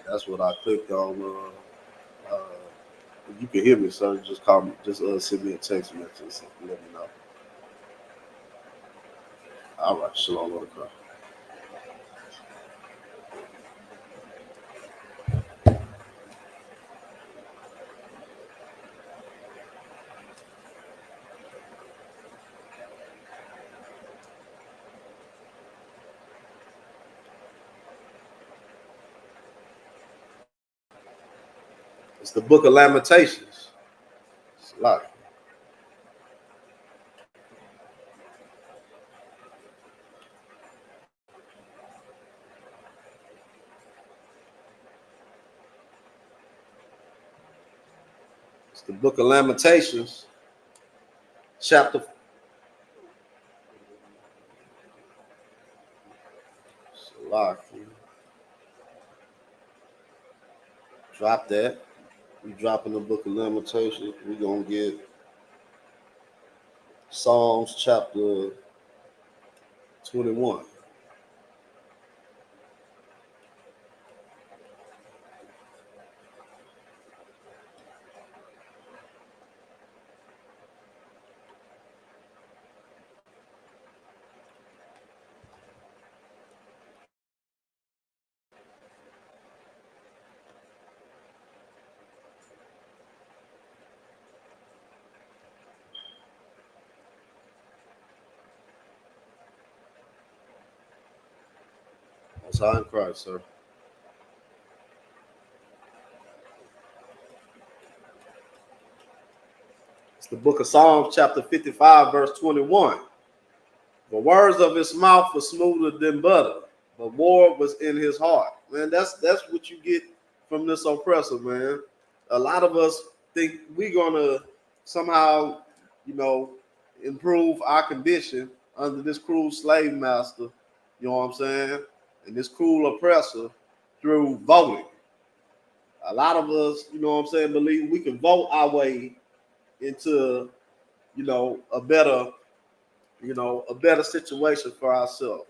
That's what I clicked on. If you can hear me, sir, just call me. Just send me a text message and let me know. All right, shalom, Lord. It's the Book of Lamentations. It's a lot. It's the Book of Lamentations, chapter. It's a lot. Drop that. We dropping the Book of Lamentations. We're gonna get Psalms chapter 21. That's how in Christ, sir. It's the Book of Psalms, chapter 55, verse 21. The words of his mouth were smoother than butter, but war was in his heart. Man, that's what you get from this oppressor, man. A lot of us think we're gonna somehow, you know, improve our condition under this cruel slave master, you know what I'm saying? And this cruel oppressor through voting. A lot of us, you know what I'm saying, believe we can vote our way into, a better situation for ourselves.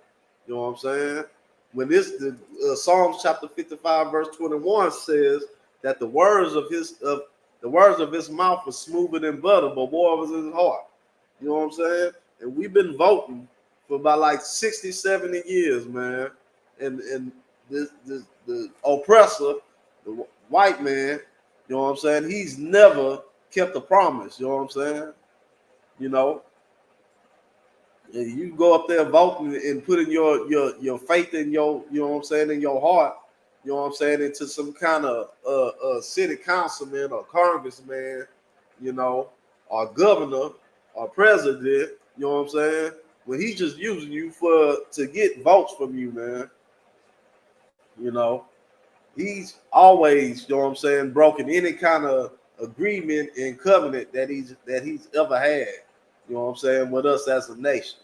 You know what I'm saying? When the Psalms chapter 55 verse 21 says that the words of his mouth was smoother than butter, but war was in his heart. You know what I'm saying? And we've been voting for about like 60, 70 years, man. And the oppressor, the white man, you know what I'm saying? He's never kept a promise. You know what I'm saying? You know, you go up there voting and putting your faith in you know what I'm saying, in your heart, you know what I'm saying, into some kind of city councilman or congressman, you know, or governor or president, you know what I'm saying? When he's just using you to get votes from you, man, you know, he's always, you know what I'm saying, broken any kind of agreement and covenant that he's ever had, you know what I'm saying, with us as a nation.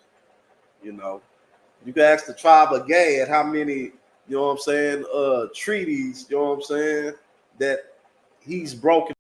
You know, you can ask the tribe of Gad how many, you know what I'm saying, treaties, you know what I'm saying, that he's broken.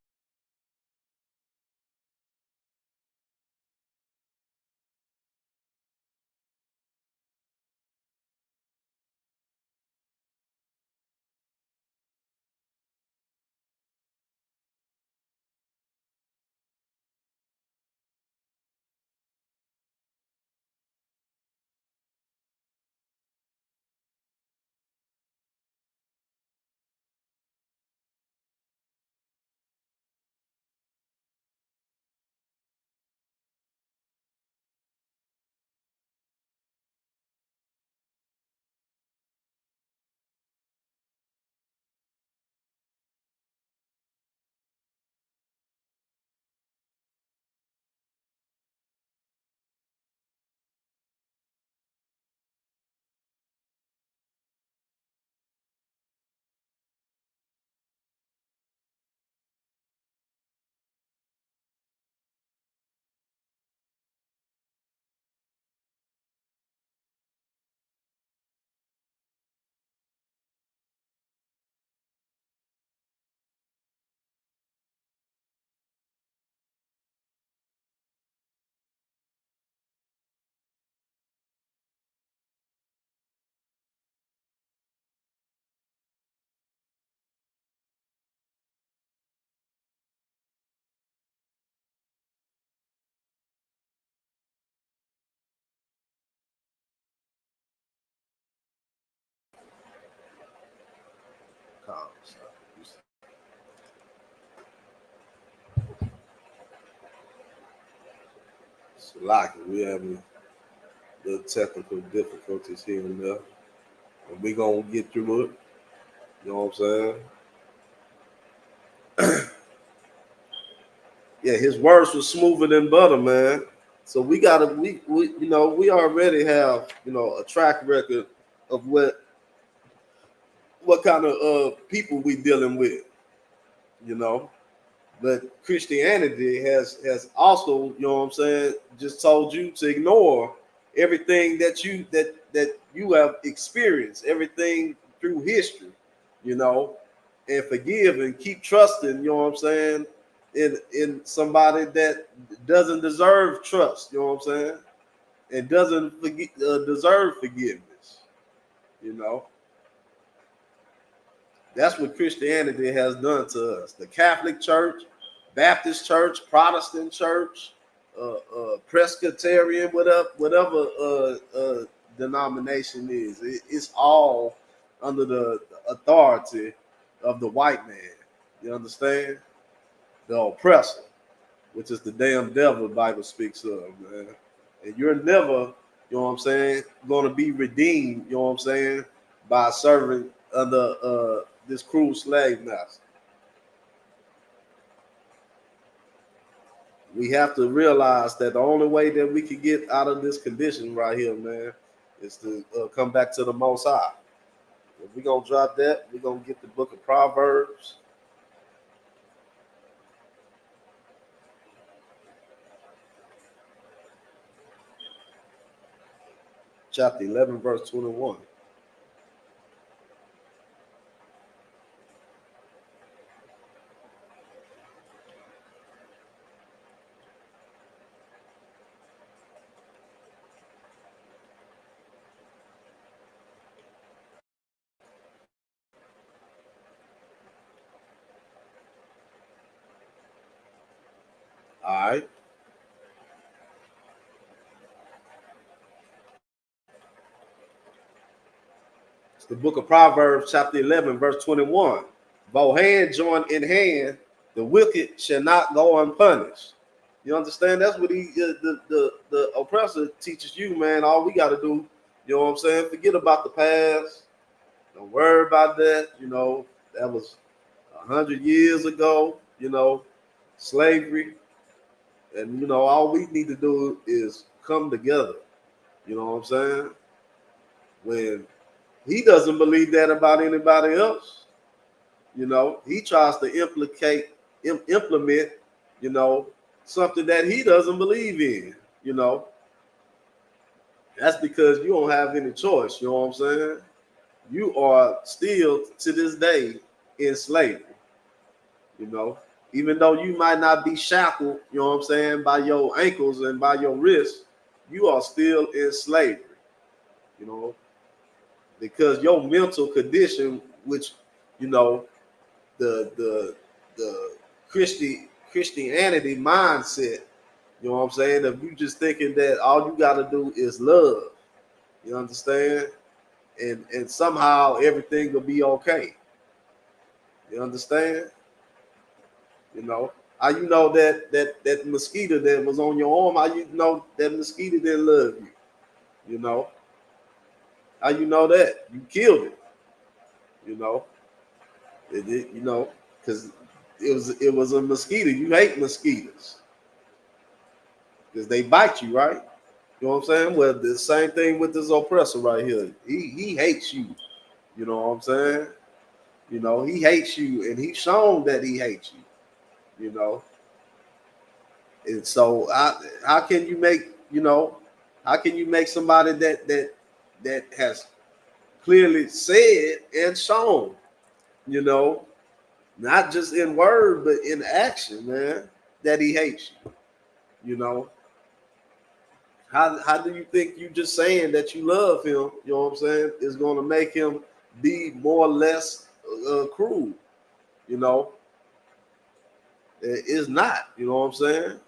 Like we having the technical difficulties here and there, and we gonna get through it. You know what I'm saying? Yeah, his words were smoother than butter, man. So we gotta we we already have a track record of what kind of people we dealing with, you know. But Christianity has also, what I'm saying, just told you to ignore everything that you have experienced, everything through history, you know, and forgive and keep trusting, you know what I'm saying, in somebody that doesn't deserve trust, you know what I'm saying, and doesn't deserve forgiveness, you know. That's what Christianity has done to us. The Catholic Church, Baptist Church, Protestant Church, Presbyterian, whatever denomination is, it's all under the authority of the white man. You understand? The oppressor, which is the damn devil the Bible speaks of, man. And you're never, you know what I'm saying, going to be redeemed, you know what I'm saying, by serving under this cruel slave master. We have to realize that the only way that we can get out of this condition right here, man, is to come back to the Most High. If we're going to drop that, we're going to get the book of Proverbs. Chapter 11, verse 21. All right. It's the book of Proverbs, chapter 11, verse 21. Though hand join in hand, the wicked shall not go unpunished. You understand? That's what the oppressor teaches you, man. All we got to do, you know what I'm saying? Forget about the past. Don't worry about that. That was 100 years ago. Slavery, and all we need to do is come together. You know what I'm saying? When he doesn't believe that about anybody else, he tries to implement, you know, something that he doesn't believe in. You know, that's because you don't have any choice. You know what I'm saying? You are still to this day in slavery. You know, even though you might not be shackled, you know what I'm saying, by your ankles and by your wrists, you are still in slavery. You know, because your mental condition, which you know, the Christianity mindset, you know what I'm saying? If you just thinking that all you got to do is love, you understand, and somehow everything will be okay. You understand? You know how you know that mosquito that was on your arm? How you know that mosquito didn't love you? You know how you know that you killed it? You know because it was a mosquito. You hate mosquitoes because they bite you, right? You know what I'm saying? Well, the same thing with this oppressor right here. He hates you. You know what I'm saying? He hates you, and he's shown that he hates you. And so how can you make how can you make somebody that has clearly said and shown, you know, not just in word but in action, man, that he hates you. You know, how do you think you just saying that you love him, you know what I'm saying, is going to make him be more or less cruel? You know, it's not. You know what I'm saying?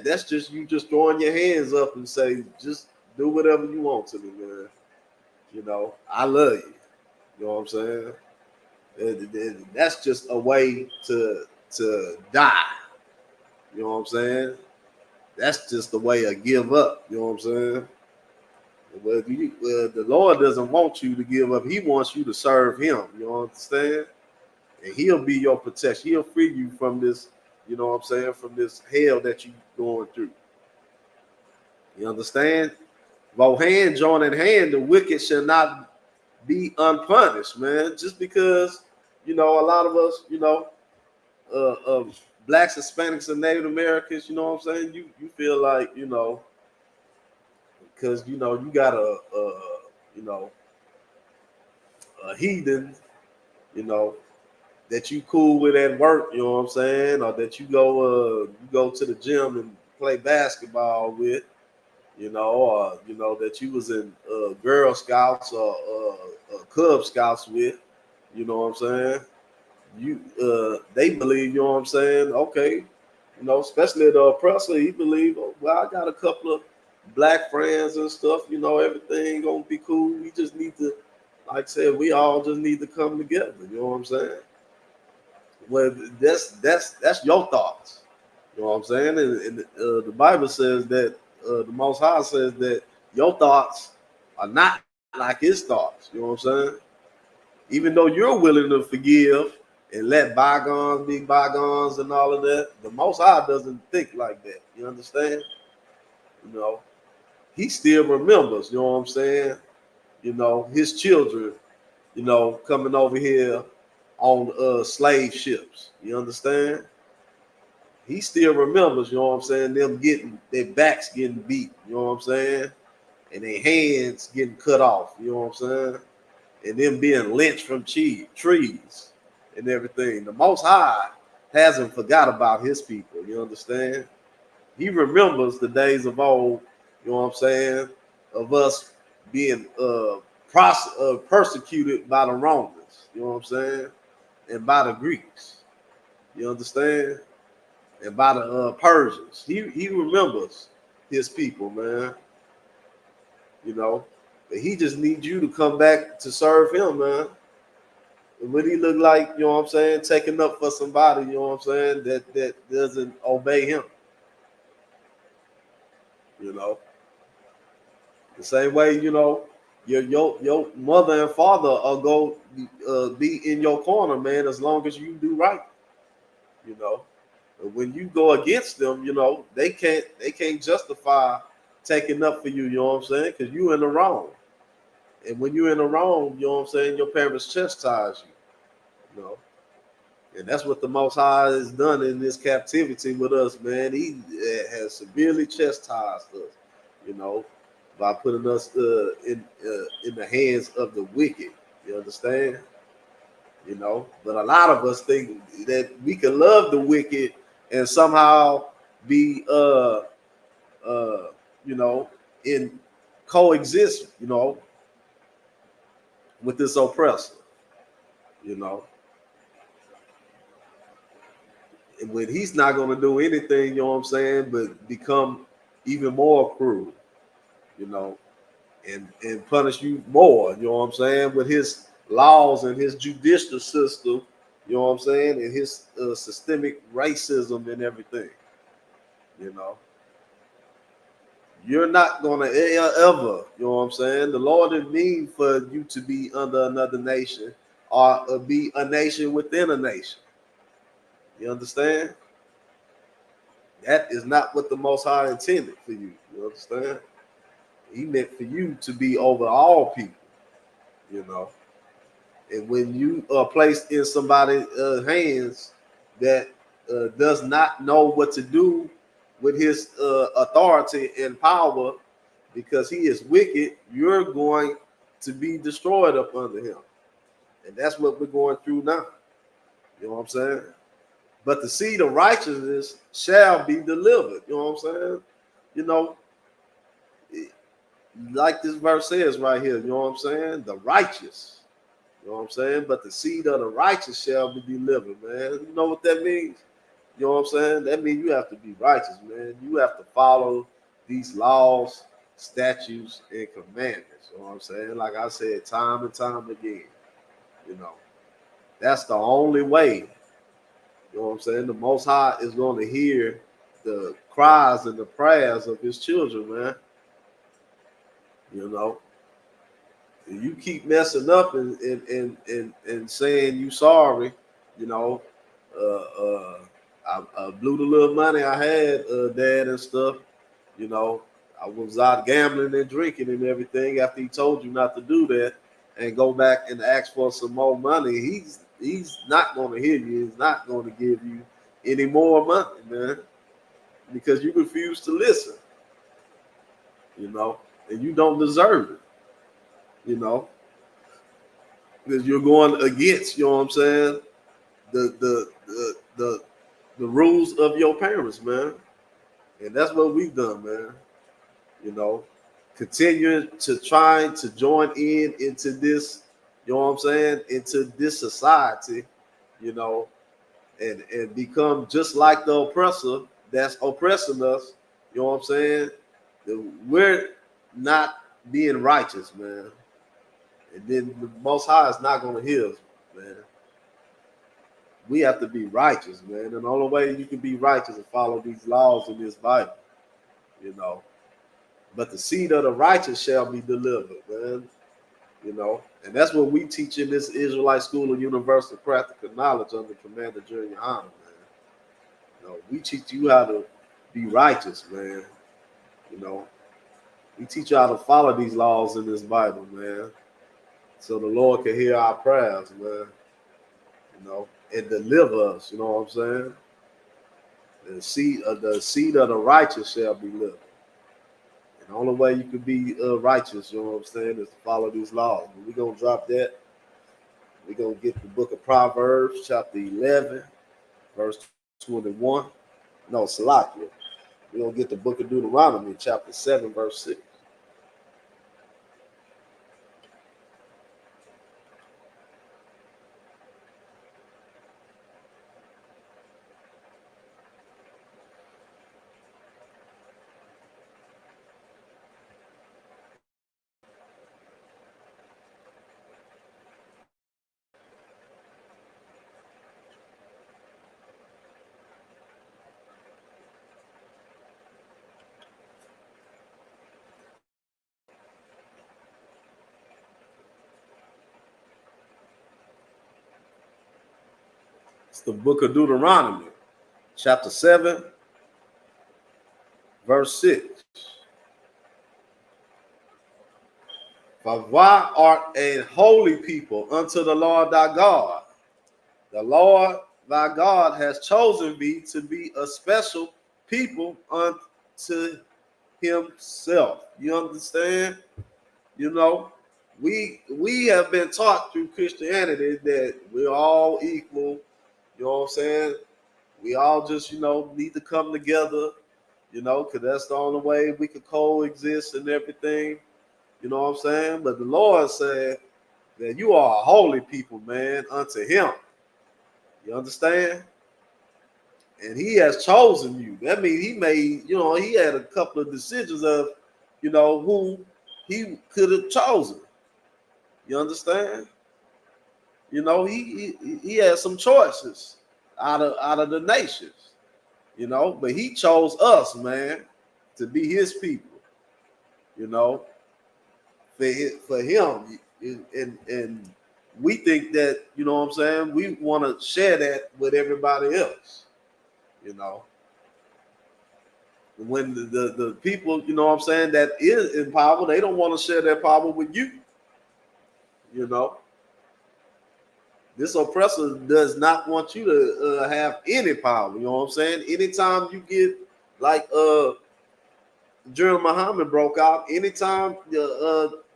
That's just you just throwing your hands up and say, just do whatever you want to me, man. I love you. You know what I'm saying? That's just a way to die. You know what I'm saying? That's just the way of give up. You know what I'm saying? Well, the Lord doesn't want you to give up. He wants you to serve Him. You understand? And He'll be your protection. He'll free you from this. You know what I'm saying? From this hell that you're going through. You understand? Though hand join in hand, the wicked shall not be unpunished, man. Just because, a lot of us, uh, uh, blacks, Hispanics, and Native Americans, you know what I'm saying? You feel like, because you got you know a heathen, you know that you cool with at work, you know what I'm saying, or that you go to the gym and play basketball with, or that you was in Girl Scouts or Cub Scouts with, you know what I'm saying. They believe, you know what I'm saying. Okay, especially the oppressor, he believe, oh, well, I got a couple of black friends and stuff, everything gonna be cool. We just need to, like I said, we all just need to come together. You know what I'm saying? Well, that's your thoughts. You know what I'm saying? And the Bible says that the Most High says that your thoughts are not like His thoughts. You know what I'm saying? Even though you're willing to forgive and let bygones be bygones and all of that, the Most High doesn't think like that. You understand? You know, He still remembers. You know what I'm saying? His children. Coming over here on slave ships. You understand? He still remembers, you know what I'm saying, them getting their backs getting beat, you know what I'm saying, and their hands getting cut off, you know what I'm saying, and them being lynched from trees and everything. The Most High hasn't forgot about His people, you understand? He remembers the days of old, you know what I'm saying, of us being persecuted by the Romans, you know what I'm saying, and by the Greeks, you understand? And by the Persians. He remembers His people, man. But He just needs you to come back to serve Him, man. And what He look like, you know what I'm saying, taking up for somebody, you know what I'm saying, that doesn't obey Him. The same way, your mother and father are go be in your corner, man, as long as you do right. But when you go against them, they can't justify taking up for you, you know what I'm saying? Because you in the wrong. And when you're in the wrong, you know what I'm saying, your parents chastise you. And that's what the Most High has done in this captivity with us, man. He has severely chastised us, you know, by putting us in the hands of the wicked. You understand? But a lot of us think that we can love the wicked and somehow be you know in coexist with this oppressor, you know and when he's not going to do anything, you know what I'm saying, but become even more cruel, you know and punish you more, you know what I'm saying, with his laws and his judicial system, you know what I'm saying, and his systemic racism and everything. you know You're not gonna ever, you know what I'm saying? The Lord didn't mean for you to be under another nation or be a nation within a nation. You understand? That is not what the Most High intended for you. You understand? He meant for you to be over all people, you know. And when you are placed in somebody's hands that does not know what to do with his authority and power, because he is wicked, you're going to be destroyed up under him. And that's what we're going through now. You know what I'm saying? But the seed of righteousness shall be delivered. You know what I'm saying? You know, like this verse says right here, you know what I'm saying? The righteous. You know what I'm saying? But the seed of the righteous shall be delivered, man. You know what that means? You know what I'm saying? That means you have to be righteous, man. You have to follow these laws, statutes, and commandments. You know what I'm saying? Like I said, time and time again. You know, that's the only way. You know what I'm saying? The Most High is going to hear the cries and the prayers of his children, man. You know, if you keep messing up and saying you sorry, you know, I blew the little money I had, dad, and stuff. You know, I was out gambling and drinking and everything after he told you not to do that, and go back and ask for some more money. He's not going to hear you. He's not going to give you any more money, man, because you refuse to listen. You know, and you don't deserve it. You know, because you're going against. You know what I'm saying? The rules of your parents, man, and that's what we've done, man. You know, continuing to try to join into this, you know what I'm saying, into this society, you know, and become just like the oppressor that's oppressing us. You know what I'm saying? We're not being righteous, man. And then the Most High is not going to hear us, man. We have to be righteous, man. And the only way you can be righteous is follow these laws in this Bible, you know. But the seed of the righteous shall be delivered, man. You know, and that's what we teach in this Israelite School of Universal Practical Knowledge under Commander Junior Hanna, man. You know, we teach you how to be righteous, man. You know, we teach you how to follow these laws in this Bible, man, so the Lord can hear our prayers, man. You know, and deliver us. You know what I'm saying? The seed of the righteous shall be delivered. The only way you can be righteous, you know what I'm saying, is to follow these laws. But we're going to drop that. We're going to get the book of Proverbs, chapter 11, verse 21. No, Salakia. We're going to get the book of Deuteronomy, chapter 7, verse 6. It's the book of Deuteronomy, chapter 7, verse 6. For thou art a holy people unto the Lord thy God. The Lord thy God has chosen thee to be a special people unto himself. You understand? You know, we have been taught through Christianity that we're all equal. You know what I'm saying? We all just, you know, need to come together, you know, because that's the only way we could coexist and everything. You know what I'm saying? But the Lord said that you are a holy people, man, unto him. You understand? And he has chosen you. That means he made, you know, he had a couple of decisions of, you know, who he could have chosen. You understand? You know, he had some choices out of the nations, you know, but he chose us, man, to be his people, you know, for him. And we think that, you know what I'm saying, we want to share that with everybody else, you know. When the people, you know what I'm saying, that is in power, they don't want to share their power with you, you know. This oppressor does not want you to have any power. You know what I'm saying? Anytime you get like during Muhammad broke out, anytime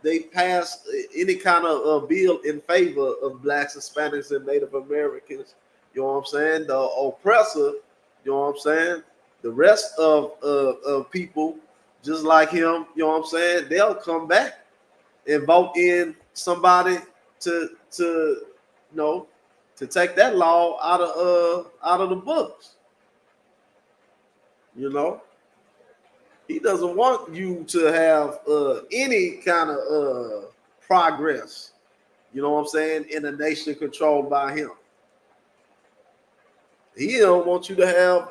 they passed any kind of bill in favor of blacks, Hispanics, and Native Americans, you know what I'm saying? The oppressor, you know what I'm saying? The rest of people just like him, you know what I'm saying? They'll come back and vote in somebody to you know, to take that law out of the books. You know, he doesn't want you to have any kind of progress. You know what I'm saying? In a nation controlled by him, he don't want you to have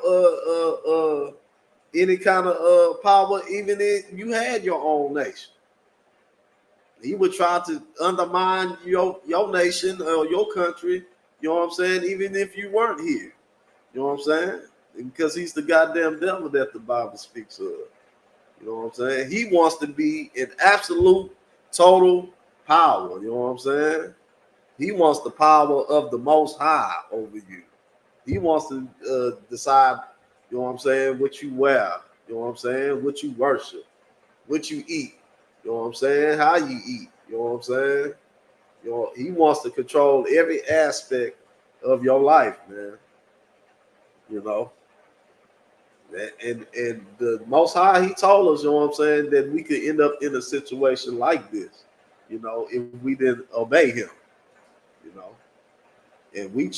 any kind of power, even if you had your own nation. He would try to undermine your nation or your country, you know what I'm saying, even if you weren't here. You know what I'm saying? Because he's the goddamn devil that the Bible speaks of. You know what I'm saying? He wants to be in absolute, total power. You know what I'm saying? He wants the power of the Most High over you. He wants to decide, you know what I'm saying, what you wear. You know what I'm saying? What you worship, what you eat. You know what I'm saying? How you eat. You know what I'm saying? You know, he wants to control every aspect of your life, man. You know. And the Most High, He told us, you know what I'm saying, that we could end up in a situation like this, you know, if we didn't obey Him, you know. And we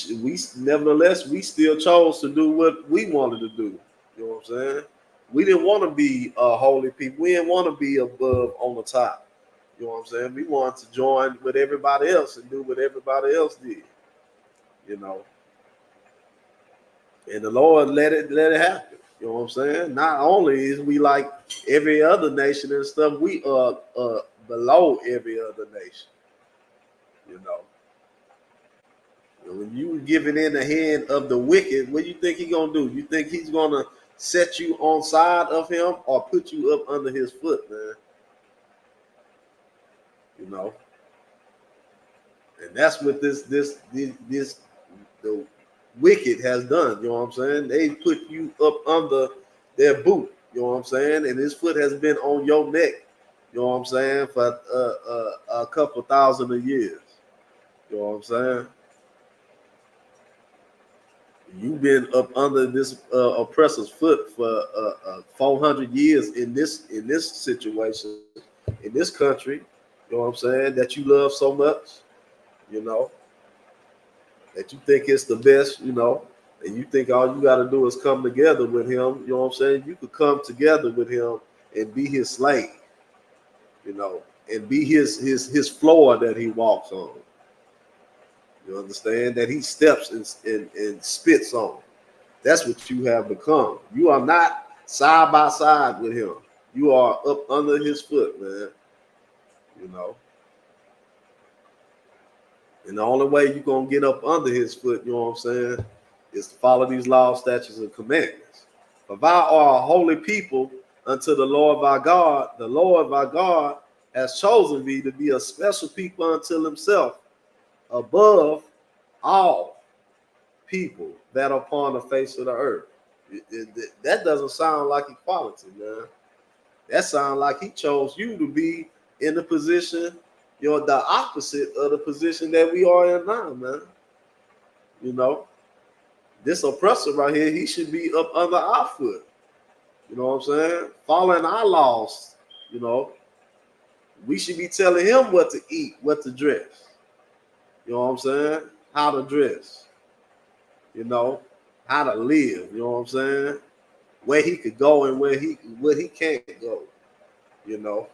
nevertheless we still chose to do what we wanted to do. You know what I'm saying? We didn't want to be holy people. We didn't want to be above on the top. You know what I'm saying? We wanted to join with everybody else and do what everybody else did. You know, and the Lord let it happen. You know what I'm saying? Not only is we like every other nation and stuff, we are below every other nation. You know, and when you give it in the hand of the wicked, what do you think he's gonna do? You think he's gonna set you on side of him or put you up under his foot, man? You know, and that's what this the wicked has done. You know what I'm saying? They put you up under their boot. You know what I'm saying? And his foot has been on your neck. You know what I'm saying? For a couple thousand of years. You know what I'm saying? You've been up under this oppressor's foot for 400 years in this situation, in this country. You know what I'm saying? That you love so much. You know, that you think it's the best, you know, and you think all you got to do is come together with him, you know what I'm saying? You could come together with him and be his slave, you know, and be his floor that he walks on. You understand? That he steps and spits on. That's what you have become. You are not side by side with him. You are up under his foot, man. You know. And the only way you're going to get up under his foot, you know what I'm saying, is to follow these laws, statutes, and commandments. For thou art a holy people unto the Lord thy God. The Lord thy God has chosen thee to be a special people unto himself above all people that are upon the face of the earth. That doesn't sound like equality, man. That sounds like he chose you to be in the position, you know, the opposite of the position that we are in now, man. You know, this oppressor right here, he should be up under our foot. You know what I'm saying? Following our laws, you know, we should be telling him what to eat, what to dress. You know what I'm saying? How to dress, you know, how to live, you know what I'm saying? Where he could go and where he can't go, you know,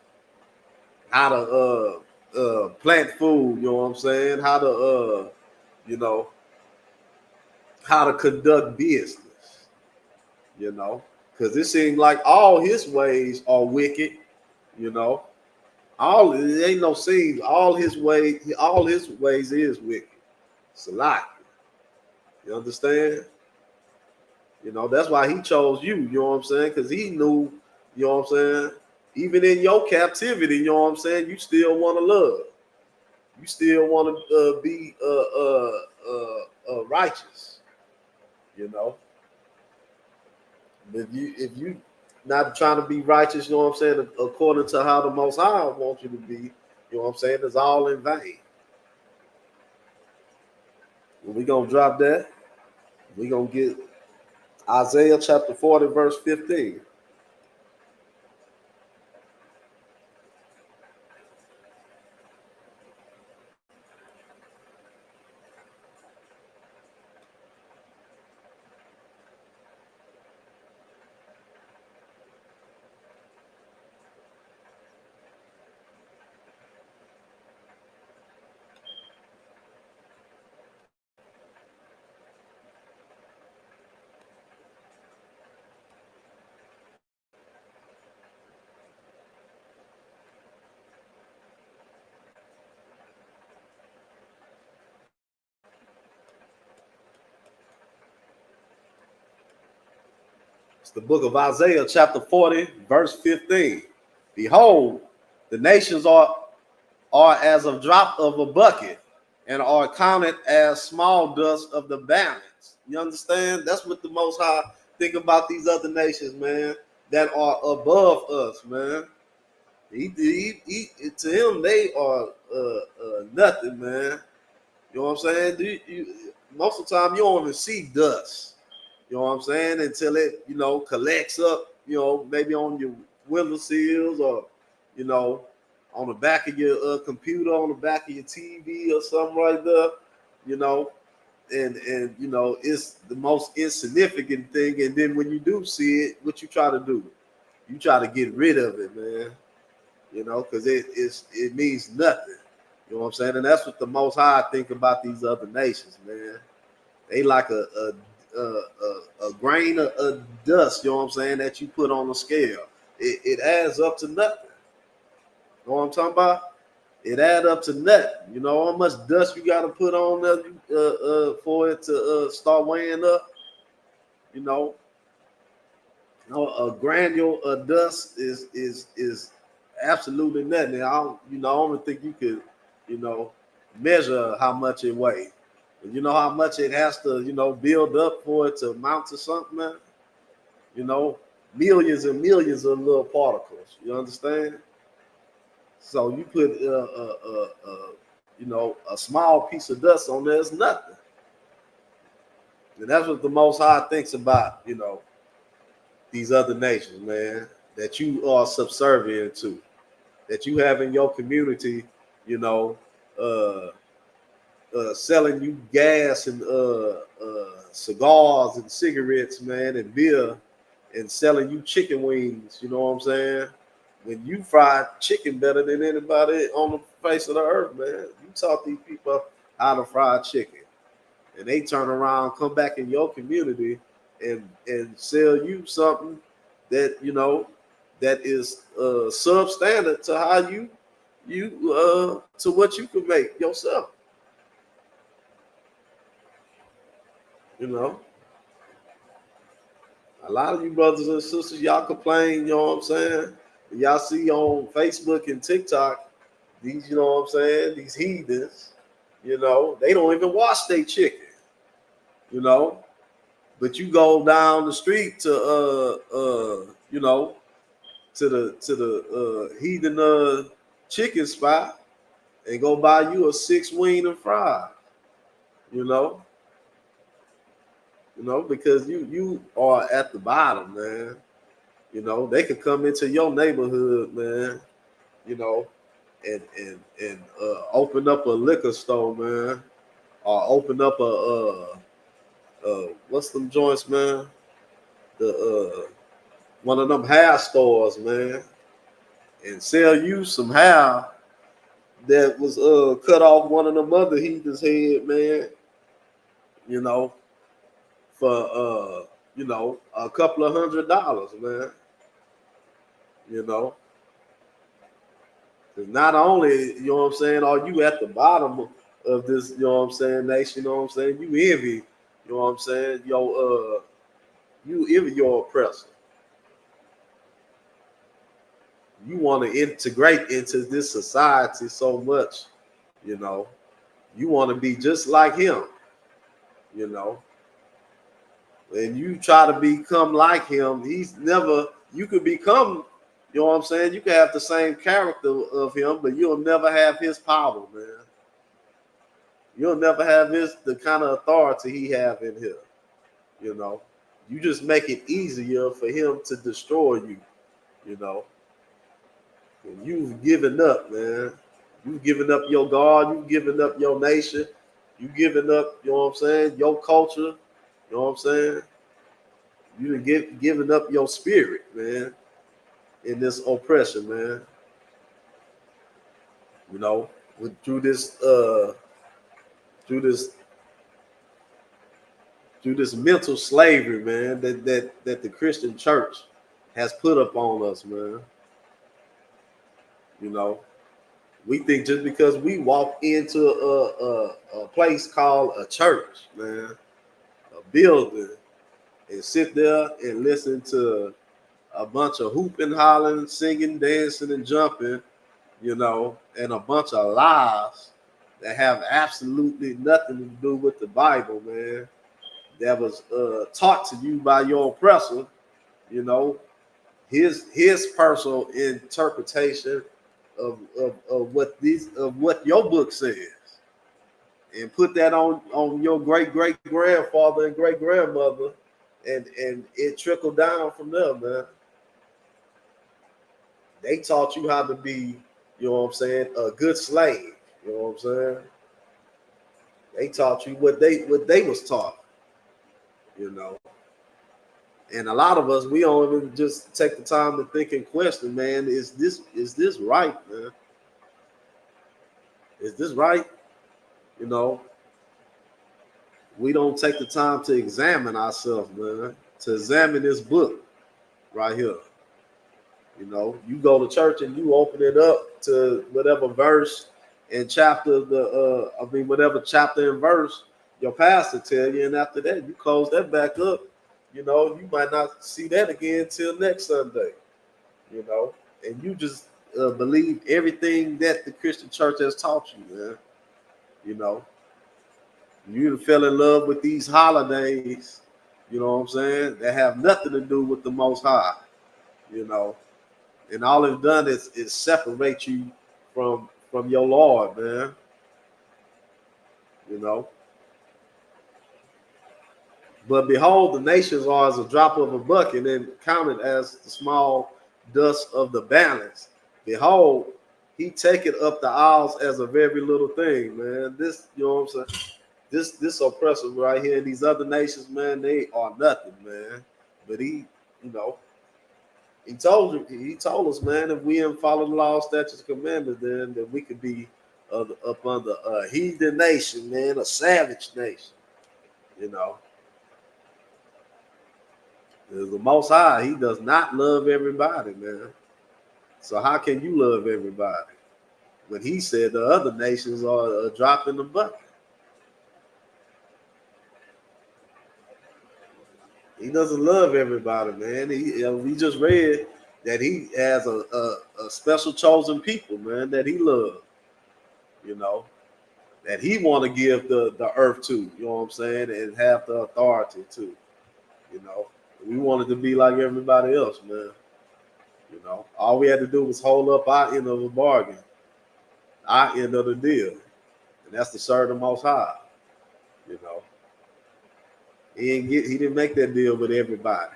how to plant food, you know what I'm saying? How to you know, how to conduct business, you know, because it seems like all his ways are wicked, you know. All it ain't no seems, all his ways is wicked. It's a lie. You understand? You know, that's why he chose you, you know what I'm saying? Because he knew, you know what I'm saying? Even in your captivity, you know what I'm saying, you still want to love. You still want to be righteous, you know. If you not trying to be righteous, you know what I'm saying, according to how the Most High wants you to be, you know what I'm saying, it's all in vain. When we gonna drop that, we gonna get Isaiah chapter 40, verse 15. It's the book of Isaiah, chapter 40, verse 15. Behold, the nations are as a drop of a bucket and are counted as small dust of the balance. You understand? That's what the Most High think about these other nations, man, that are above us, man. To him, they are nothing, man. You know what I'm saying? Most of the time, you don't even see dust. You know what I'm saying? Until it, collects up, maybe on your window sills or, on the back of your computer, on the back of your TV or something like that, and it's the most insignificant thing. And then when you do see it, what you try to do? You try to get rid of it, man. Because it means nothing. You know what I'm saying? And that's what the Most High think about these other nations, man. They like a grain of dust, you know what I'm saying, that you put on a scale. It adds up to nothing. You know what I'm talking about? It adds up to nothing. You know how much dust you got to put on there for it to start weighing up? A granule of dust is absolutely nothing. I don't think you could, measure how much it weighs. You know how much it has to, build up for it to amount to something, man? Millions and millions of little particles. You understand? So you put, a small piece of dust on there is nothing. And that's what the Most High thinks about, these other nations, man, that you are subservient to, that you have in your community, selling you gas and cigars and cigarettes, man, and beer, and selling you chicken wings. You know what I'm saying? When you fry chicken better than anybody on the face of the earth, man. You taught these people how to fry chicken, and they turn around, come back in your community, and sell you something that that is substandard to how you to what you can make yourself. A lot of you brothers and sisters, y'all complain, you know what I'm saying? Y'all see on Facebook and TikTok, these, you know what I'm saying, these heathens, they don't even wash their chicken, But you go down the street to to the heathen chicken spot and go buy you a 6 wing and fry, because you are at the bottom, man. They could come into your neighborhood, man, and open up a liquor store, man, or open up a what's them joints, man? The one of them hair stores, man, and sell you some hair that was cut off one of them other heathens' head, man. For a couple of $100, man. Not only, you know what I'm saying, are you at the bottom of this, you know what I'm saying, nation, you know what I'm saying, you envy, you know what I'm saying, you envy your oppressor. You want to integrate into this society so much, you want to be just like him, and you try to become like him. You could become, you know what I'm saying? You can have the same character of him, but you'll never have his power, man. You'll never have the kind of authority he have in here. You just make it easier for him to destroy you, And you've given up, man. You've given up your God. You've given up your nation. You've given up, you know what I'm saying, your culture. You know what I'm saying? You've given up your spirit, man, in this oppression, man. Through this mental slavery, man, that the Christian church has put upon us, man. We think just because we walk into a place called a church, man, a building, and sit there and listen to a bunch of hooping, hollering, singing, dancing, and jumping, you know, and a bunch of lies that have absolutely nothing to do with the Bible, man, that was taught to you by your oppressor, you know, his personal interpretation of what your book says, and put that on your great grandfather and great grandmother, and it trickled down from there, man. They taught you how to be, you know what I'm saying, a good slave. You know what I'm saying? They taught you what they was taught, you know. And a lot of us, we don't even just take the time to think and question, man, is this right, man? Is this right? You know, we don't take the time to examine ourselves, man, to examine this book right here. You know, you go to church and you open it up to whatever verse and chapter whatever chapter and verse your pastor tell you, and after that you close that back up. You know, you might not see that again till next Sunday. You know, and you just believe everything that the Christian church has taught you, man. You know, you fell in love with these holidays. You know what I'm saying? That have nothing to do with the Most High. You know. And all it's done is separate you from your Lord, man. You know. But behold, the nations are as a drop of a bucket and counted as the small dust of the balance. Behold, he taketh up the isles as a very little thing, man. This, you know what I'm saying? This oppressor right here, these other nations, man, they are nothing, man. But he, you know, he told us, man, if we didn't follow the law, statutes, commandments, then that we could be up under a heathen nation, man, a savage nation. You know, the Most High, he does not love everybody, man. So how can you love everybody when he said the other nations are a drop in the bucket? He doesn't love everybody, man. We just read that he has a special chosen people, man, that he loves. You know, that he want to give the earth to, you know what I'm saying, and have the authority to, you know. We wanted to be like everybody else, man. You know, all we had to do was hold up our end of the bargain, our end of the deal, and that's to serve the Most High. You know, he didn't make that deal with everybody.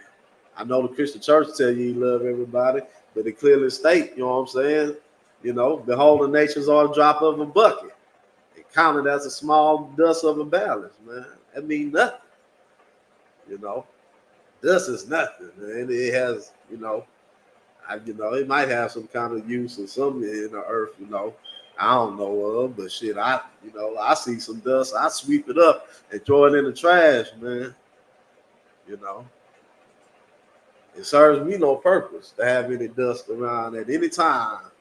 I know the Christian church tell you he love everybody, but it clearly state, you know what I'm saying. You know, behold, the nations are a drop of a bucket. It counted as a small dust of a balance, man. That means nothing. You know, dust is nothing, man. It has, you know, it might have some kind of use or something in the earth, you know. I don't know of, but shit, I see some dust, I sweep it up and throw it in the trash, man. You know, it serves me no purpose to have any dust around at any time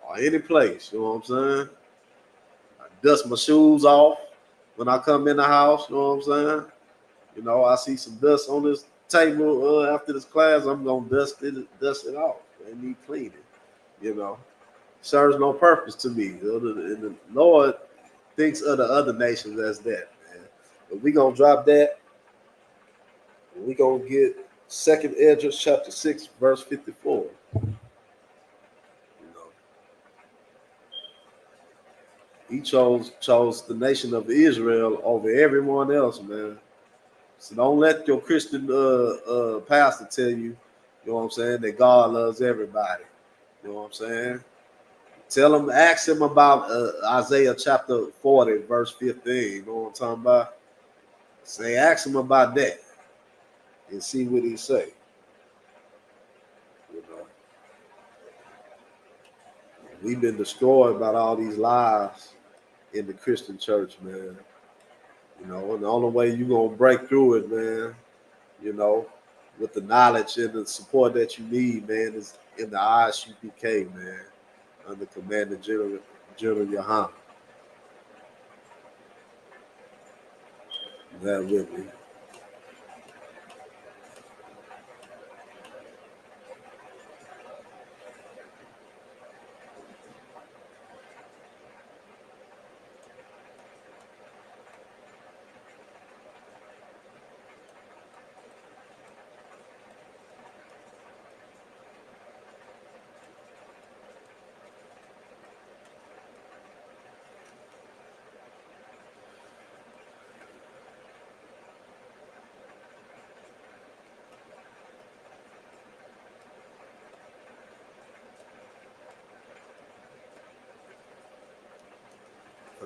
or any place. You know what I'm saying? I dust my shoes off when I come in the house. You know what I'm saying? You know, I see some dust on this table after this class. I'm gonna dust it off. They need cleaning. You know, serves no purpose to me. The Lord thinks of the other nations as that, man. But we gonna drop that. And we gonna get 2nd Ezra chapter 6, verse 54. You know, he chose the nation of Israel over everyone else, man. So don't let your Christian pastor tell you, you know what I'm saying, that God loves everybody. You know what I'm saying? Tell him, ask him about Isaiah chapter 40, verse 15. You know what I'm talking about? Say, ask him about that and see what he say. You know, we've been destroyed by all these lies in the Christian church, man. You know, and the only way you're gonna break through it, man, you know, with the knowledge and the support that you need, man, is in the Isupk, man, under Commander General Yohana. That with me.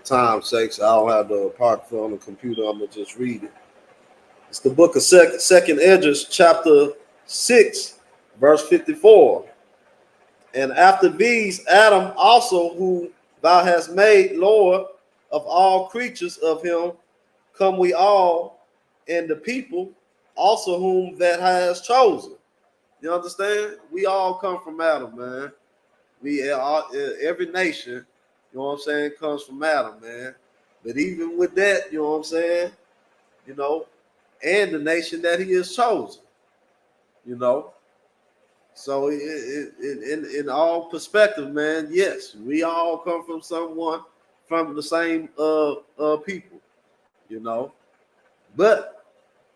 time's sake, so I don't have the apocrypha on the computer. I'm gonna just read it. It's the book of Second Esdras, chapter 6, verse 54. And after these, Adam also, who thou hast made Lord of all creatures, of him come we all, and the people also whom that has chosen. You understand? We all come from Adam, man. We are, every nation, you know what I'm saying, comes from Adam, man. But even with that, you know what I'm saying, you know, and the nation that he has chosen, you know. So in all perspective, man, yes, we all come from someone, from the same people, you know. But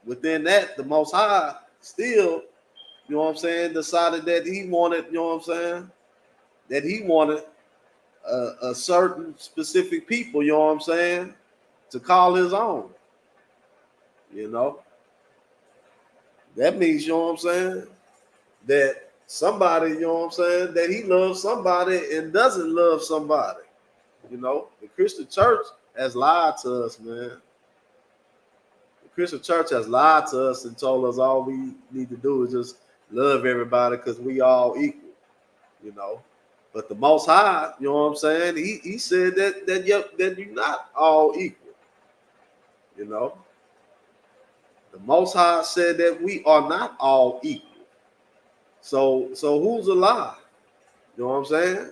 within that, the Most High still, you know what I'm saying, decided that he wanted, you know what I'm saying, that he wanted a certain specific people, you know what I'm saying, to call his own, you know. That means, you know what I'm saying, that somebody, you know what I'm saying, that he loves somebody and doesn't love somebody. You know, the Christian church has lied to us, man. The Christian church has lied to us and told us all we need to do is just love everybody because we all equal, you know. But the Most High, you know what I'm saying, he said that you're not all equal, you know. The Most High said that we are not all equal. So who's a lie? You know what I'm saying?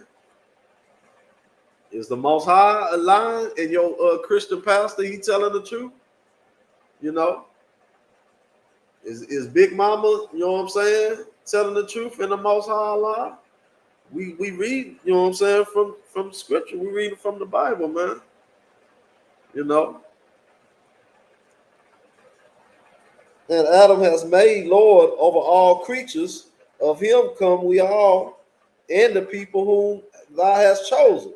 Is the Most High a lying and your Christian pastor, he telling the truth? You know? Is Big Mama, you know what I'm saying, telling the truth and the Most High a lie? We read, you know what I'm saying, from scripture. We read it from the Bible, man. You know? And Adam has made Lord over all creatures. Of him come we all, and the people whom thou hast chosen.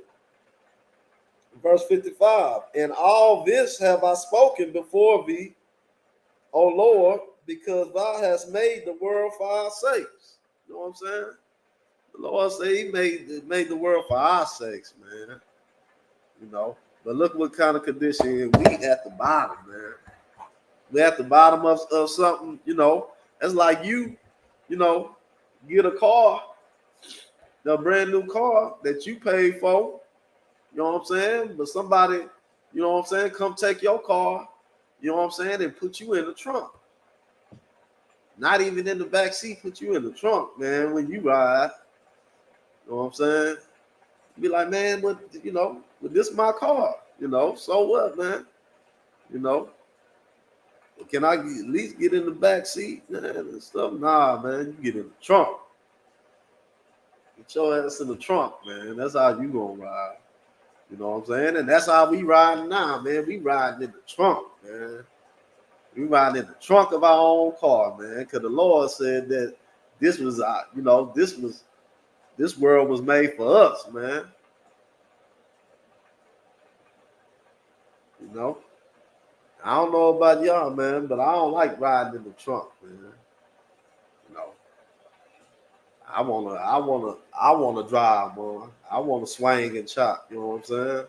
Verse 55, and all this have I spoken before thee, O Lord, because thou hast made the world for our sakes. You know what I'm saying? The Lord said he made the world for our sakes, man. You know, but look what kind of condition we at the bottom, man. We at the bottom of something, you know. That's like you know, get a car, a brand new car that you paid for. You know what I'm saying? But somebody, you know what I'm saying, come take your car, you know what I'm saying, and put you in the trunk. Not even in the back seat, put you in the trunk, man, when you ride. You know what I'm saying? Be like, man, but you know, but this is my car, you know, so what, man? You know, can I at least get in the back seat, man, and stuff? Nah, man, you get in the trunk. Get your ass in the trunk, man. That's how you gonna ride. You know what I'm saying? And that's how we riding now, man. We riding in the trunk, man. We riding in the trunk of our own car, man. Because the Lord said that this was, you know, this world was made for us, man. You know, I don't know about y'all, man, but I don't like riding in the trunk, man. You know, I wanna drive, man. I wanna swing and chop. You know what I'm saying?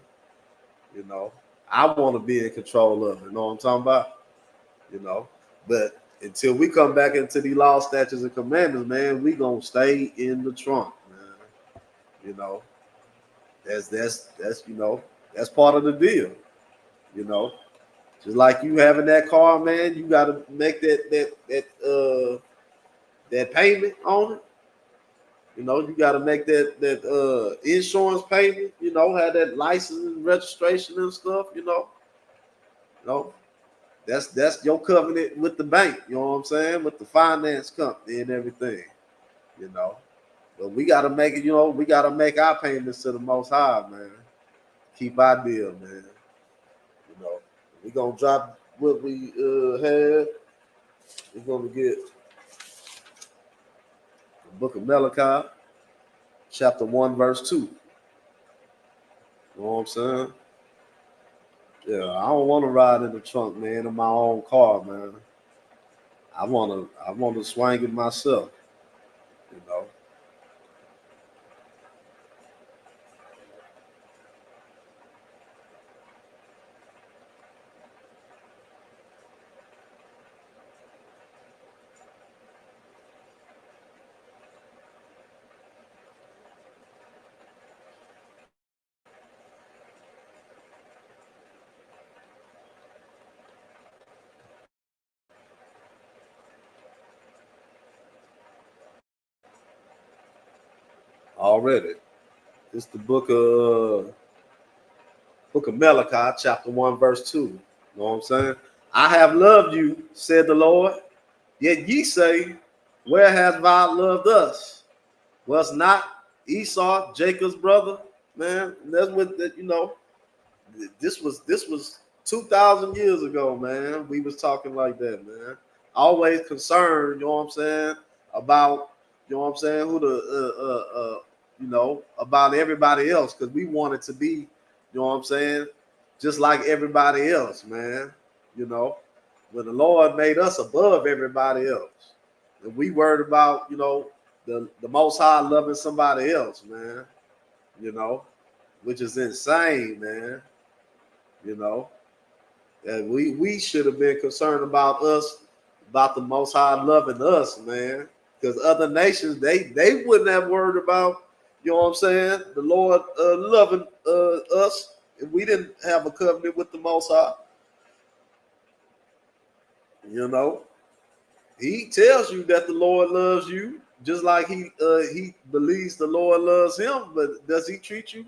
You know, I want to be in control of it. You know what I'm talking about? You know, but until we come back into the law, statutes, and commandments, man, we gonna stay in the trunk, man. You know, that's you know, that's part of the deal. You know, just like you having that car, man, you gotta make that payment on it. You know, you gotta make that insurance payment. You know, have that license and registration and stuff. You know. That's your covenant with the bank, you know what I'm saying? With the finance company and everything, you know. But we gotta make it, you know, we gotta make our payments to the Most High, man. Keep our deal, man. You know, we gonna drop what we had. We're gonna get the book of Malachi, chapter 1, verse 2. You know what I'm saying? Yeah, I don't want to ride in the trunk, man, in my own car, man. I wanna swing it myself, you know. already. It's the book of Malachi, chapter 1, verse 2. You know what I'm saying? I have loved you, said the Lord. Yet ye say, where has thou loved us? Was not Esau Jacob's brother? Man, that's what you know. This was 2,000 years ago, man. We was talking like that, man. Always concerned, you know what I'm saying, about, you know what I'm saying, who the about everybody else, because we wanted to be, you know what I'm saying, just like everybody else, man. You know, when the Lord made us above everybody else, and we worried about, the Most High loving somebody else, man. You know, which is insane, man. You know, and we should have been concerned about us, about the Most High loving us, man. Because other nations, they wouldn't have worried about, you know what I'm saying, the Lord loving us if we didn't have a covenant with the Most High. You know, He tells you that the Lord loves you, just like he believes the Lord loves him. But does He treat you,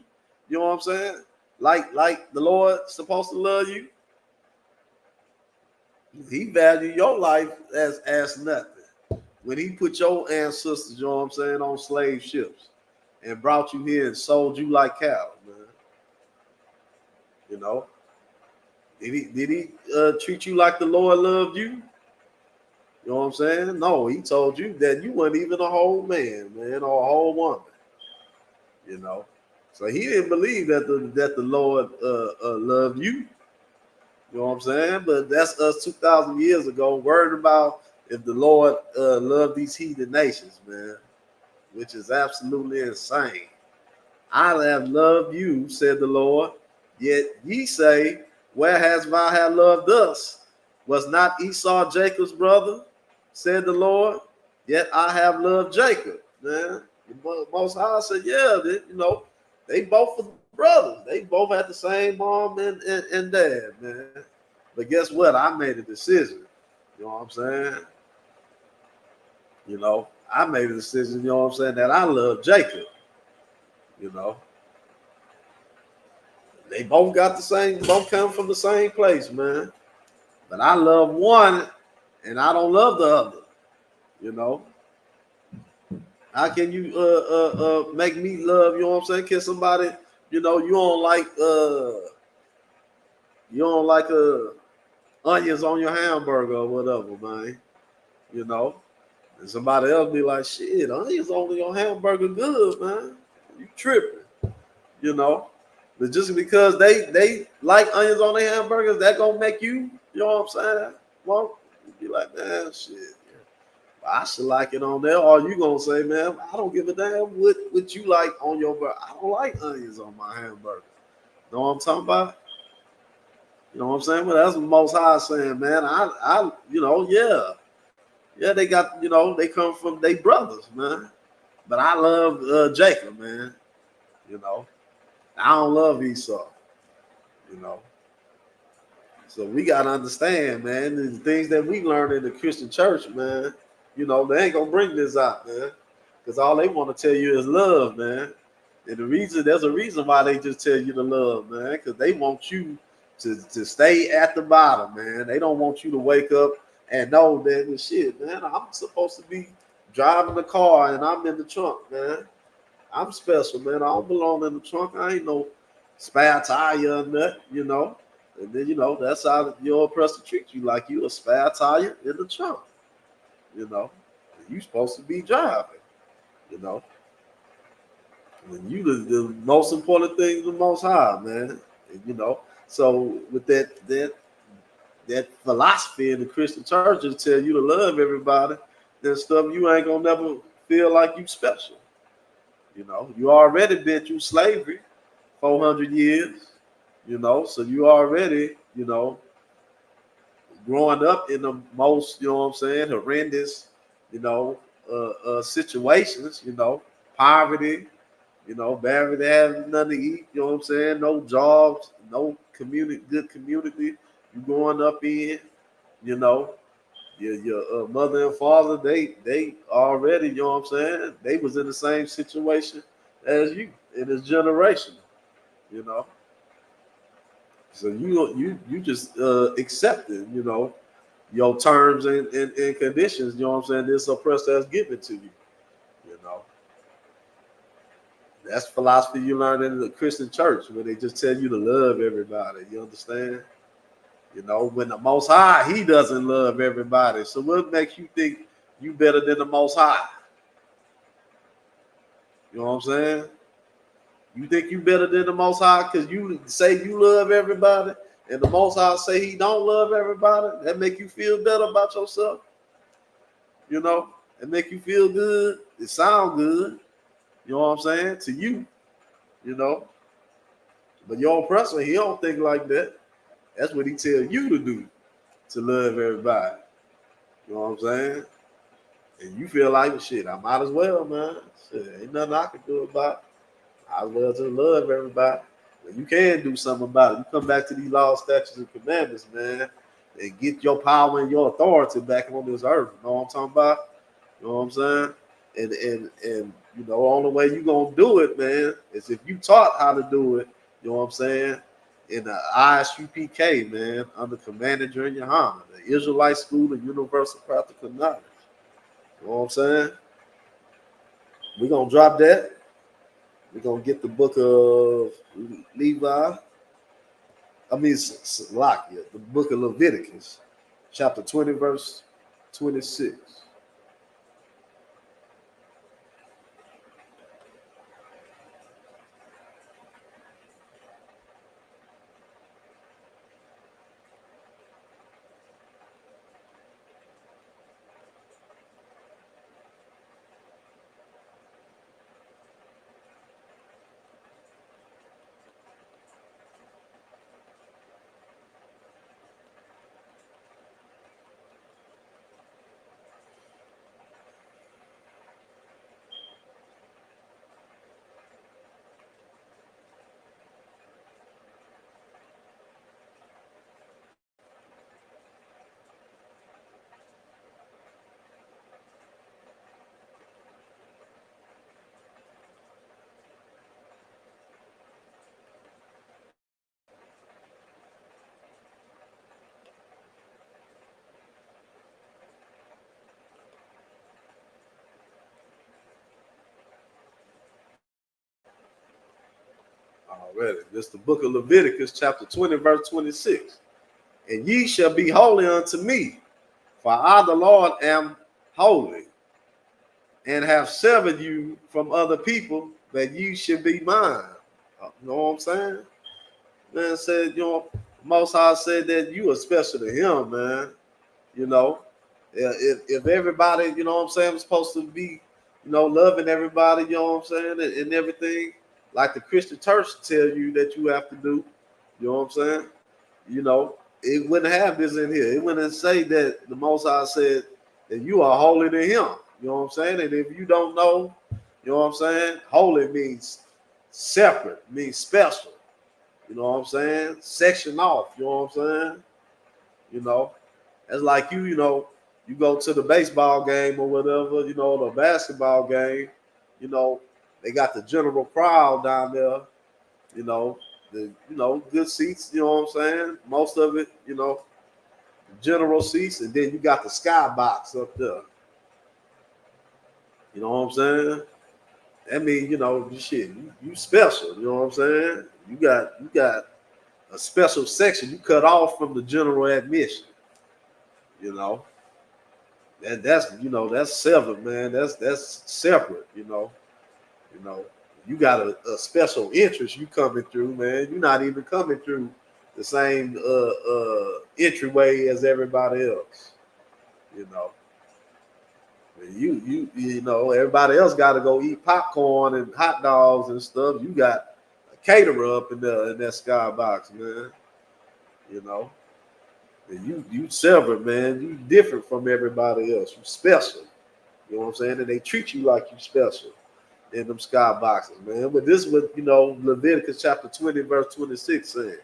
you know what I'm saying, like the Lord's supposed to love you? He valued your life as nothing. When He put your ancestors, you know what I'm saying, on slave ships and brought you here and sold you like cattle, man. You know, did he treat you like the Lord loved you? You know what I'm saying? No, He told you that you weren't even a whole man, man, or a whole woman. You know, so He didn't believe that the Lord loved you. You know what I'm saying? But that's us 2,000 years ago, worried about if the Lord loved these heathen nations, man, which is absolutely insane. I have loved you, said the Lord. Yet ye say, where has thou have loved us? Was not Esau Jacob's brother, said the Lord? Yet I have loved Jacob, man. The Most High said, yeah, they both were brothers. They both had the same mom and dad, man. But guess what? I made a decision. You know what I'm saying? You know, I made a decision, you know what I'm saying, that I love Jacob. You know, they both got the same, both come from the same place, man. But I love one and I don't love the other. You know, how can you make me love, you know what I'm saying? Can somebody, you know, you don't like onions on your hamburger or whatever, man. You know, and somebody else be like, shit, onions on your hamburger good, man. You tripping, you know. But just because they like onions on their hamburgers, that gonna make you know what I'm saying? Well, you be like, man, shit, I should like it on there. Or you gonna say, man, I don't give a damn what you like on your burger. I don't like onions on my hamburger. Know what I'm talking about? You know what I'm saying? Well, that's what Most High saying, man. Yeah, they got, they come from they brothers, man. But I love Jacob, man. You know, I don't love Esau. You know, so we gotta understand, man, the things that we learn in the Christian church, man. You know, they ain't gonna bring this out, man, because all they want to tell you is love, man. And there's a reason why they just tell you to love, man, because they want you to stay at the bottom, man. They don't want you to wake up and know that well, shit, man, I'm supposed to be driving the car and I'm in the trunk, man. I'm special, man. I don't belong in the trunk. I ain't no spare tire or nothing, you know. And then, that's how your oppressor treats you, like you a spare tire in the trunk, you know. You supposed to be driving, you know. When you the most important thing is the Most High, man. And, so with that philosophy in the Christian churches tell you to love everybody, then stuff you ain't gonna never feel like you special. You know, you already been through slavery 400 years, so you already, growing up in the most, you know what I'm saying, horrendous, situations, poverty, barely having nothing to eat, you know what I'm saying, no jobs, no good community you growing up in, you know, your mother and father, they already, you know what I'm saying, they was in the same situation as you in this generation, you know. So you just accept it, you know, your terms and conditions, you know what I'm saying, this oppressor has given to you, you know. That's philosophy you learn in the Christian church where they just tell you to love everybody. You understand? You know, when the Most High, He doesn't love everybody. So what makes you think you better than the Most High? You know what I'm saying? You think you better than the Most High because you say you love everybody, and the Most High say He don't love everybody? That make you feel better about yourself? You know, it make you feel good. It sound good. You know what I'm saying? To you, you know. But your oppressor, he don't think like that. That's what he tell you to do, to love everybody. You know what I'm saying? And you feel like shit, I might as well, man. Shit, ain't nothing I can do about it. I as well just love everybody. But you can do something about it. You come back to these laws, statutes, and commandments, man, and get your power and your authority back on this earth. You know what I'm talking about? You know what I'm saying? And you know, the only way you gonna do it, man, is if you taught how to do it, you know what I'm saying? In the Isupk, man, under Commander Junior Yohana, the Israelite School of Universal Practical Knowledge. You know what I'm saying? We're gonna drop that. We're gonna get the book of Levi. I mean Salakia, the book of Leviticus, chapter 20, verse 26. Already. This is the book of Leviticus, chapter 20, verse 26. And ye shall be holy unto me, for I, the Lord, am holy, and have severed you from other people, that ye should be mine. You know what I'm saying? Man said, you know, Most High said that you are special to him, man. You know, if everybody, you know what I'm saying, was supposed to be, you know, loving everybody, you know what I'm saying, and everything, like the Christian church tell you that you have to do, you know what I'm saying? You know, it wouldn't have this in here. It wouldn't say that the Most High said that you are holy to him. You know what I'm saying? And if you don't know, you know what I'm saying? Holy means separate, means special. You know what I'm saying? Section off, you know what I'm saying? You know, it's like you know, you go to the baseball game or whatever, you know, the basketball game, you know, they got the general crowd down there, you know, good seats, you know what I'm saying? Most of it, you know, general seats, and then you got the skybox up there. You know what I'm saying? That means, you know, shit, you special, you know what I'm saying? You got a special section you cut off from the general admission, you know. That's you know, that's separate, man. That's separate, you know. You know, you got a special interest you coming through, man. You're not even coming through the same entryway as everybody else, you know. You know, everybody else got to go eat popcorn and hot dogs and stuff. You got a caterer up in there in that skybox, man. You know, and you separate, man. You different from everybody else. You special. You know what I'm saying? And they treat you like you special in them skyboxes, man. But this is what, you know, Leviticus chapter 20, verse 26 saying,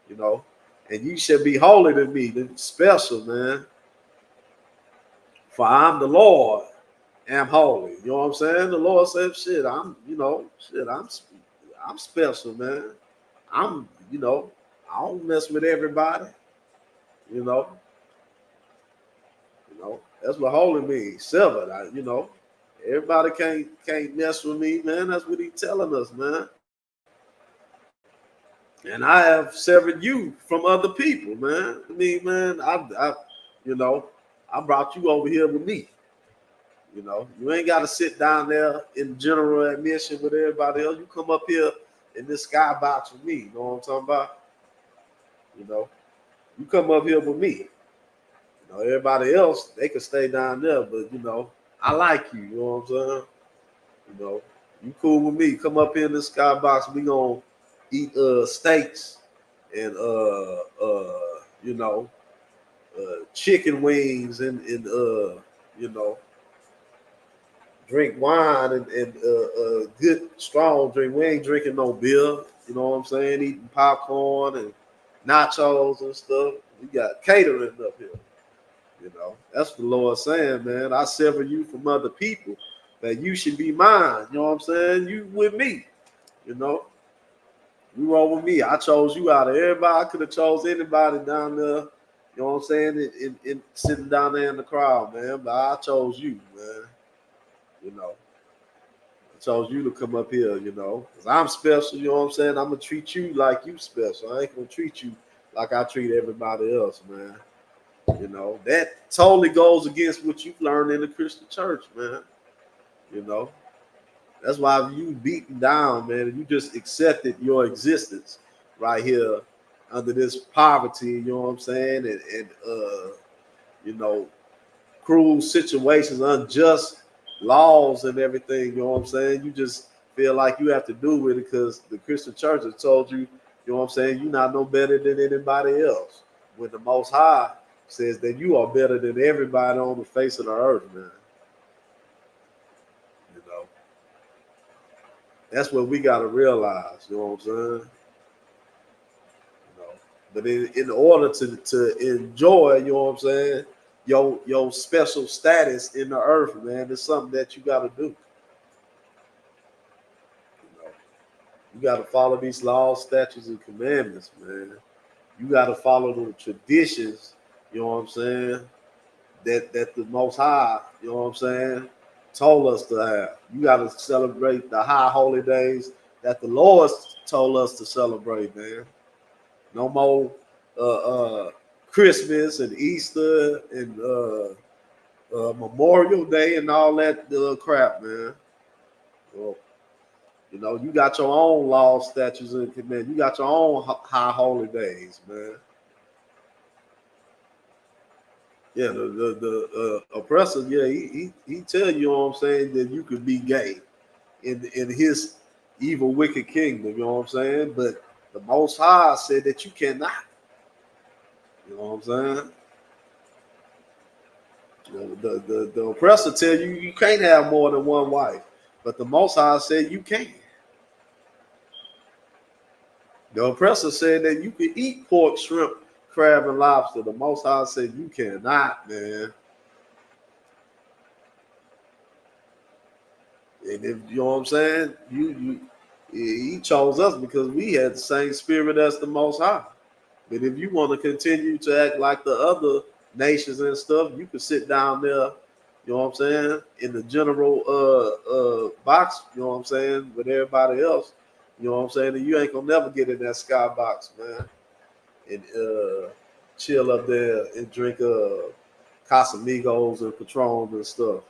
you know, and you shall be holy to me, special, man. For I'm the Lord. am holy. You know what I'm saying? The Lord said, shit, I'm special, man. I'm, I don't mess with everybody. You know, that's what holy means. Severed. Everybody can't mess with me, man. That's what he's telling us, man. And I have severed you from other people, man. I mean, man, you know, I brought you over here with me. You ain't got to sit down there in general admission with everybody else. You come up here in this skybox with me. You know what I'm talking about? You know, you come up here with me. Everybody else, they can stay down there, but I like you. You know what I'm saying? You cool with me. Come up here in this skybox. We gonna eat steaks and chicken wings and drink wine and good strong drink. We ain't drinking no beer. You know what I'm saying? Eating popcorn and nachos and stuff. We got catering up here. That's the Lord saying, man. I sever you from other people, that you should be mine. You know what I'm saying? You with me. You roll with me. I chose you out of everybody. I could have chose anybody down there. You know what I'm saying? In sitting down there in the crowd, man. But I chose you, man. I chose you to come up here, because I'm special, you know what I'm saying? I'm going to treat you like you special. I ain't going to treat you like I treat everybody else, man. That totally goes against what you've learned in the Christian church, man. That's why you beaten down, man, and you just accepted your existence right here under this poverty, you know what I'm saying? And cruel situations, unjust laws and everything, you know what I'm saying? You just feel like you have to do with it because the Christian church has told you, you know what I'm saying, you're not no better than anybody else. When the Most High says that you are better than everybody on the face of the earth, man. That's what we got to realize, you know what I'm saying? But in order to enjoy, you know what I'm saying, your special status in the earth, man, it's something that you got to do. You got to follow these laws, statutes, and commandments, man. You got to follow the traditions, you know what I'm saying, that the Most High, you know what I'm saying, told us to have. You got to celebrate the high holy days that the Lord told us to celebrate, man. No more Christmas and Easter and Memorial Day and all that crap, man. Well, you got your own laws, statutes, and commandments. You got your own high holy days, man. Yeah, the oppressor, yeah, he tell you know what I'm saying, that you could be gay in his evil, wicked kingdom, you know what I'm saying? But the Most High said that you cannot. You know what I'm saying? The oppressor tell you you can't have more than one wife, but the Most High said you can. The oppressor said that you can eat pork, shrimp, crab, and lobster. The Most High said you cannot, man. And if you know what I'm saying, he chose us because we had the same spirit as the Most High. But if you want to continue to act like the other nations and stuff, you can sit down there, you know what I'm saying, in the general box, you know what I'm saying, with everybody else, you know what I'm saying, and you ain't gonna never get in that sky box, man, and chill up there and drink Casamigos and Patrons and stuff,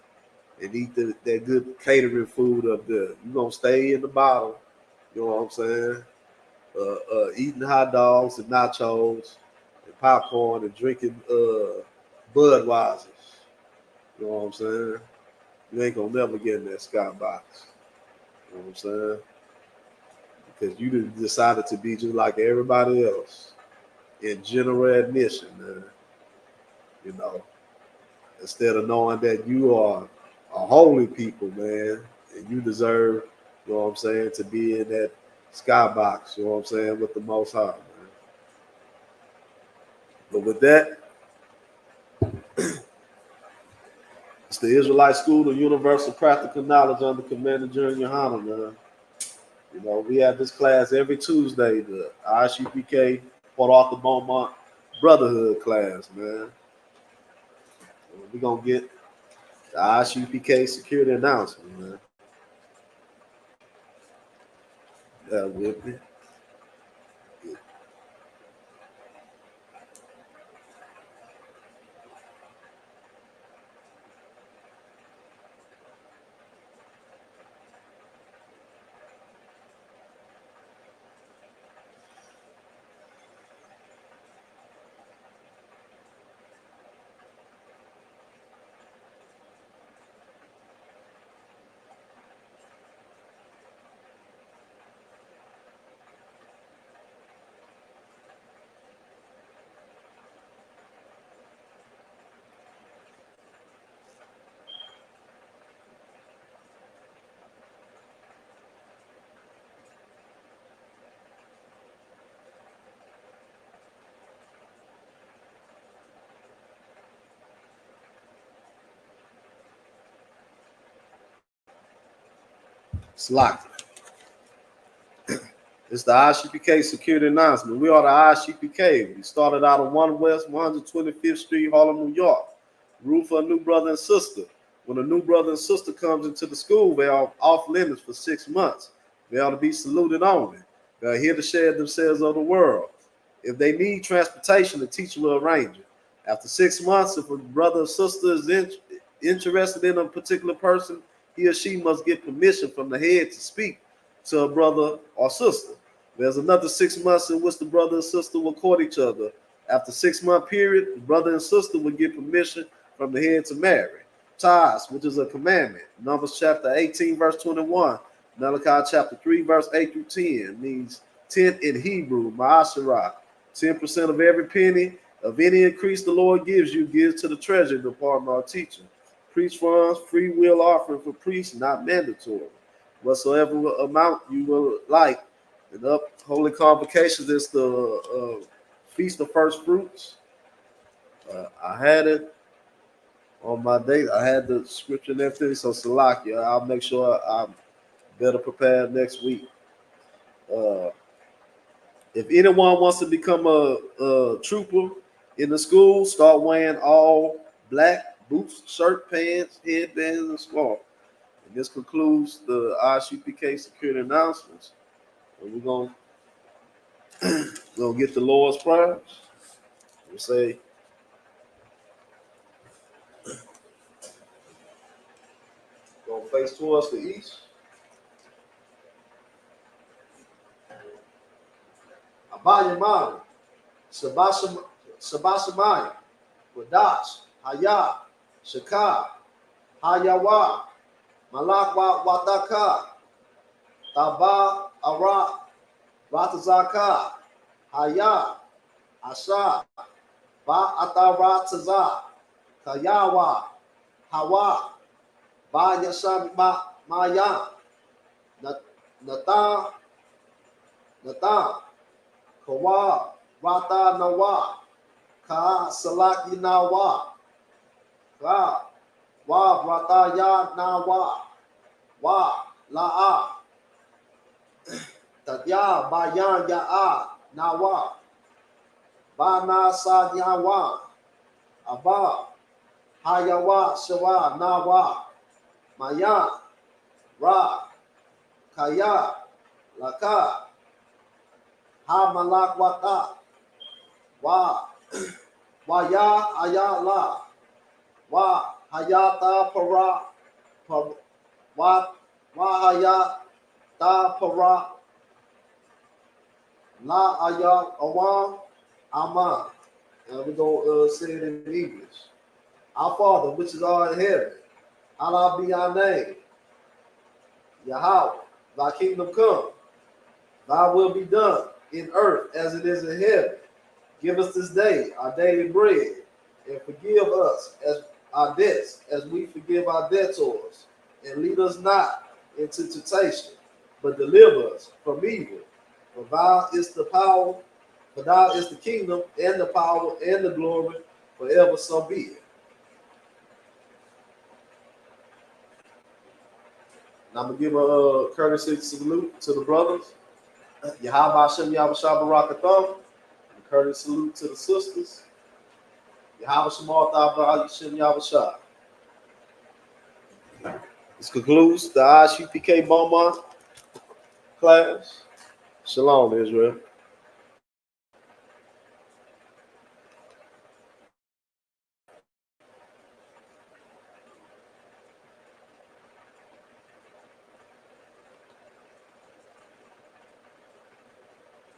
and eat that good catering food up there. You gonna stay in the bottle, you know what I'm saying, eating hot dogs and nachos and popcorn and drinking Budweisers. You know what I'm saying? You ain't gonna never get in that skybox. You know what I'm saying? Because you decided to be just like everybody else in general admission, man. Instead of knowing that you are a holy people, man, and you deserve, you know what I'm saying, to be in that skybox, you know what I'm saying, with the Most High, man. But with that, it's the Israelite School of Universal Practical Knowledge under Commander Junior Yohana, man. You know, we have this class every Tuesday, the Isupk Port Arthur Beaumont Brotherhood class, man. We're going to get the Isupk security announcement, man. Yeah, with me. It's locked. It's the ISUPK security announcement. We are the ISUPK. We started out on 1 West 125th Street, Harlem, New York. Rule for a new brother and sister. When a new brother and sister comes into the school, they are off limits for 6 months. They are to be saluted only. They are here to share themselves of the world. If they need transportation, the teacher will arrange it. After 6 months, if a brother or sister is interested in a particular person, he or she must get permission from the head to speak to a brother or sister. There's another 6 months in which the brother and sister will court each other. After 6 month period, the brother and sister will get permission from the head to marry. Ties, which is a commandment. Numbers chapter 18, verse 21. Malachi chapter 3, verse 8 through 10 means 10 in Hebrew, ma'asherah. 10% of every penny of any increase the Lord gives you gives to the treasury department or teacher. Priest funds, free will offering for priests, not mandatory. Whatsoever amount you will like. And up holy convocations is the Feast of First Fruits. I had it on my date. I had the scripture and everything. So Salakia, I'll make sure I'm better prepared next week. If anyone wants to become a trooper in the school, start wearing all black boots, shirt, pants, headbands, and scarf. And this concludes the ISUPK security announcements. And we're gonna get the Lord's prayers. We'll say, gonna face towards the east. Abayamani, Sabashamaya, Wadash, Haya, Shaka, Hayawa, Malakwa Wataka, Taba Ara, Ratazaka, Haya, Asha, Ba Atarataza, Kayawa, Hawa, Ba Yashama Maya, Nata, Kawa, Rata Nawa, Ka Salaki Nawa, Ka, Wa Rata Ya Nawa, Wa La'a, Tatya Bayan Ya'a Nawa, Bana Sa Yawa, Aba, Hayawa Shawa Nawa, Maya, Ra, Kaya, Laka, Ha Wata, Wa, Waya Ayala, Wa Hayata Para, Wa Hayata Para, La Aya Awan, Aman. And we're going to say it in English. Our Father, which is all in heaven, hallowed be our name. Yahweh, thy kingdom come, thy will be done in earth as it is in heaven. Give us this day our daily bread, and forgive us as our debts, as we forgive our debtors. And lead us not into temptation, but deliver us from evil. For thou is the power, for thou is the kingdom, and the power, and the glory, forever so be it. I'm gonna give a courtesy salute to the brothers. Yahaba Shem Yahweh Barakatham. Courtesy salute to the sisters. Yahweh Shemal Thabah Shem Yahweh. This concludes the Isupk Beaumont class. Shalom, Israel.